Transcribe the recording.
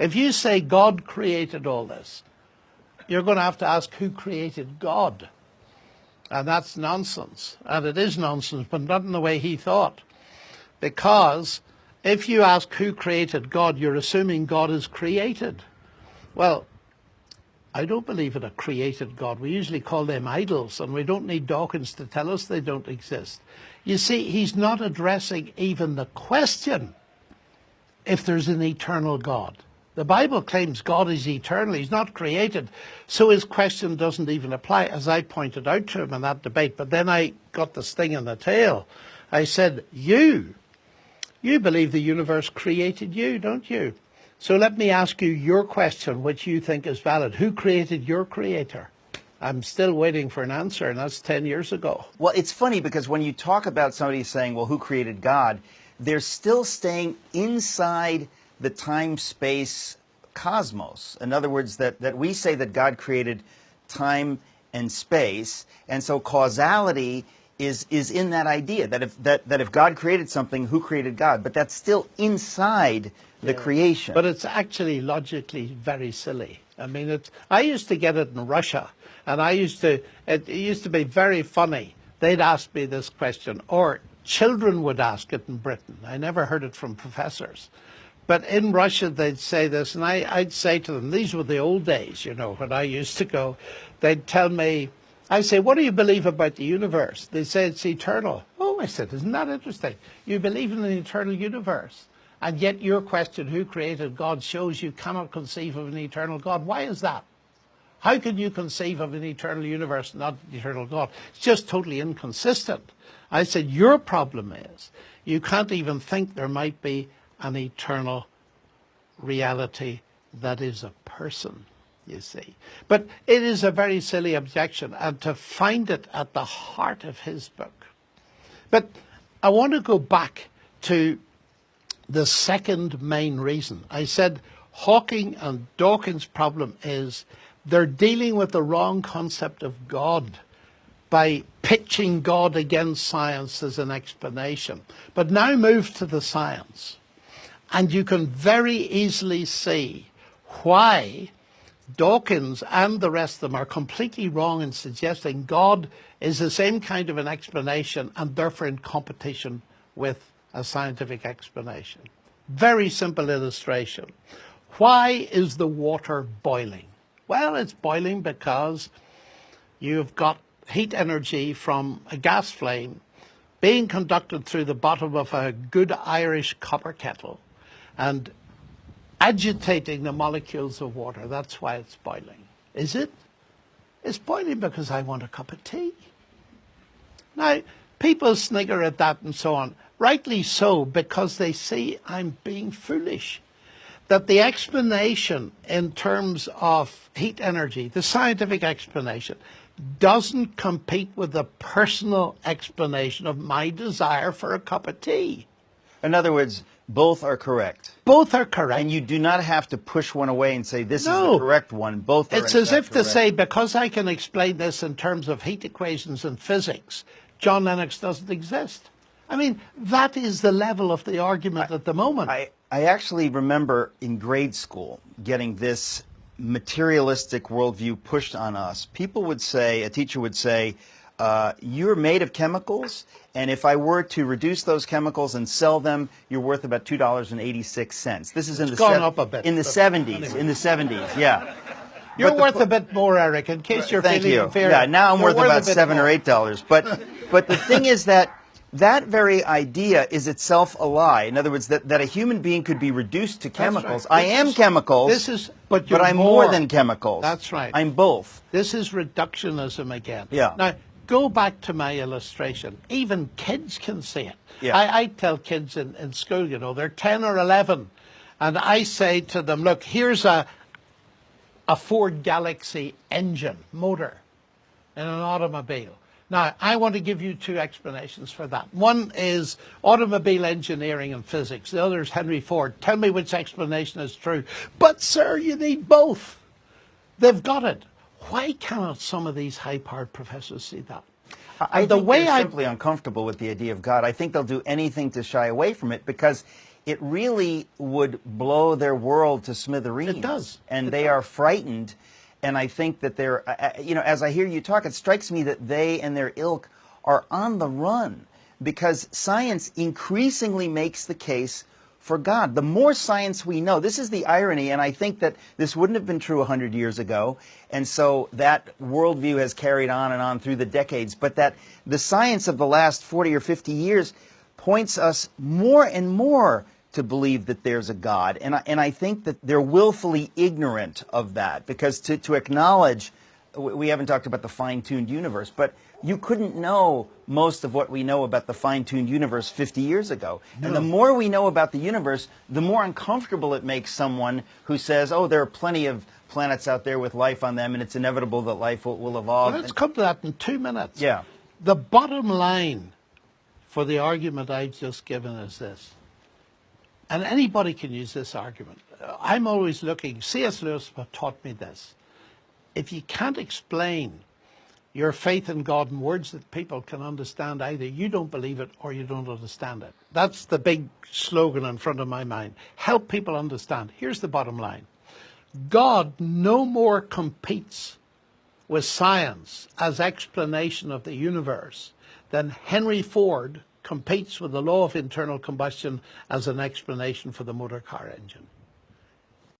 If you say God created all this, you're going to have to ask who created God. And that's nonsense. And it is nonsense, but not in the way he thought. Because if you ask who created God, you're assuming God is created. Well, I don't believe in a created God. We usually call them idols, and we don't need Dawkins to tell us they don't exist. You see, he's not addressing even the question if there's an eternal God. The Bible claims God is eternal. He's not created. So his question doesn't even apply, as I pointed out to him in that debate. But then I got the sting in the tail. I said, you believe the universe created you, don't you? So let me ask you your question, which you think is valid. Who created your creator? I'm still waiting for an answer, and that's 10 years ago. Well, it's funny because when you talk about somebody saying, well, who created God, they're still staying inside the time-space cosmos. In other words, that we say that God created time and space, and so causality is in that idea, that if God created something, who created God? But that's still inside the creation. But it's actually logically very silly. I mean, I used to get it in Russia, and it used to be very funny. They'd ask me this question, or children would ask it in Britain. I never heard it from professors. But in Russia, they'd say this, and I'd say to them, these were the old days, you know, when I used to go. They'd tell me, I say, what do you believe about the universe? They say it's eternal. Oh, I said, isn't that interesting? You believe in an eternal universe. And yet your question, who created God, shows you cannot conceive of an eternal God. Why is that? How can you conceive of an eternal universe, not an eternal God? It's just totally inconsistent. I said, your problem is you can't even think there might be an eternal reality that is a person, you see. But it is a very silly objection, and to find it at the heart of his book. But I want to go back to the second main reason. I said Hawking and Dawkins' problem is they're dealing with the wrong concept of God by pitching God against science as an explanation. But now move to the science, and you can very easily see why Dawkins and the rest of them are completely wrong in suggesting God is the same kind of an explanation and therefore in competition with a scientific explanation. Very simple illustration. Why is the water boiling? Well, it's boiling because you've got heat energy from a gas flame being conducted through the bottom of a good Irish copper kettle and agitating the molecules of water. That's why it's boiling. Is it? It's boiling because I want a cup of tea. Now, people snigger at that and so on. Rightly so, because they see I'm being foolish. That the explanation in terms of heat energy, the scientific explanation, doesn't compete with the personal explanation of my desire for a cup of tea. In other words, both are correct. Both are correct. And you do not have to push one away and say this is the correct one. Both are It's as if correct. to say, because I can explain this in terms of heat equations and physics, John Lennox doesn't exist. I mean, that is the level of the argument at the moment. I actually remember in grade school getting this materialistic worldview pushed on us. People would say, a teacher would say, you're made of chemicals, and if I were to reduce those chemicals and sell them, you're worth about $2.86. This is in gone up a bit, in the 70s. Anyway. In the 70s, yeah. You're worth a bit more, Eric, in case you're Thank feeling you. inferior. Yeah, now I'm You're worth about $7 more. or $8. But the thing is that very idea is itself a lie. In other words, that a human being could be reduced to chemicals. Right. I am chemicals, but I'm more than chemicals. That's right. I'm both. This is reductionism again. Yeah. Now, go back to my illustration. Even kids can see it. Yeah. I tell kids in school, you know, they're 10 or 11, and I say to them, look, here's a Ford Galaxy engine, motor, in an automobile. Now, I want to give you two explanations for that. One is automobile engineering and physics. The other is Henry Ford. Tell me which explanation is true. But, sir, you need both. They've got it. Why cannot some of these high-powered professors see that? I think they're simply uncomfortable with the idea of God. I think they'll do anything to shy away from it because it really would blow their world to smithereens. It does. And they are frightened. And I think that they're, as I hear you talk, it strikes me that they and their ilk are on the run because science increasingly makes the case for God. The more science we know, this is the irony, and I think that this wouldn't have been true 100 years ago, and so that worldview has carried on and on through the decades, but that the science of the last 40 or 50 years points us more and more to believe that there's a God, and I think that they're willfully ignorant of that, because to acknowledge, we haven't talked about the fine-tuned universe, but you couldn't know most of what we know about the fine-tuned universe 50 years ago. No. And the more we know about the universe, the more uncomfortable it makes someone who says, oh, there are plenty of planets out there with life on them, and it's inevitable that life will evolve. Well, let's come to that in 2 minutes. Yeah. The bottom line for the argument I've just given is this, and anybody can use this argument. I'm always looking, C.S. Lewis taught me this. If you can't explain your faith in God in words that people can understand, either you don't believe it or you don't understand it. That's the big slogan in front of my mind. Help people understand. Here's the bottom line. God no more competes with science as explanation of the universe than Henry Ford competes with the law of internal combustion as an explanation for the motor car engine.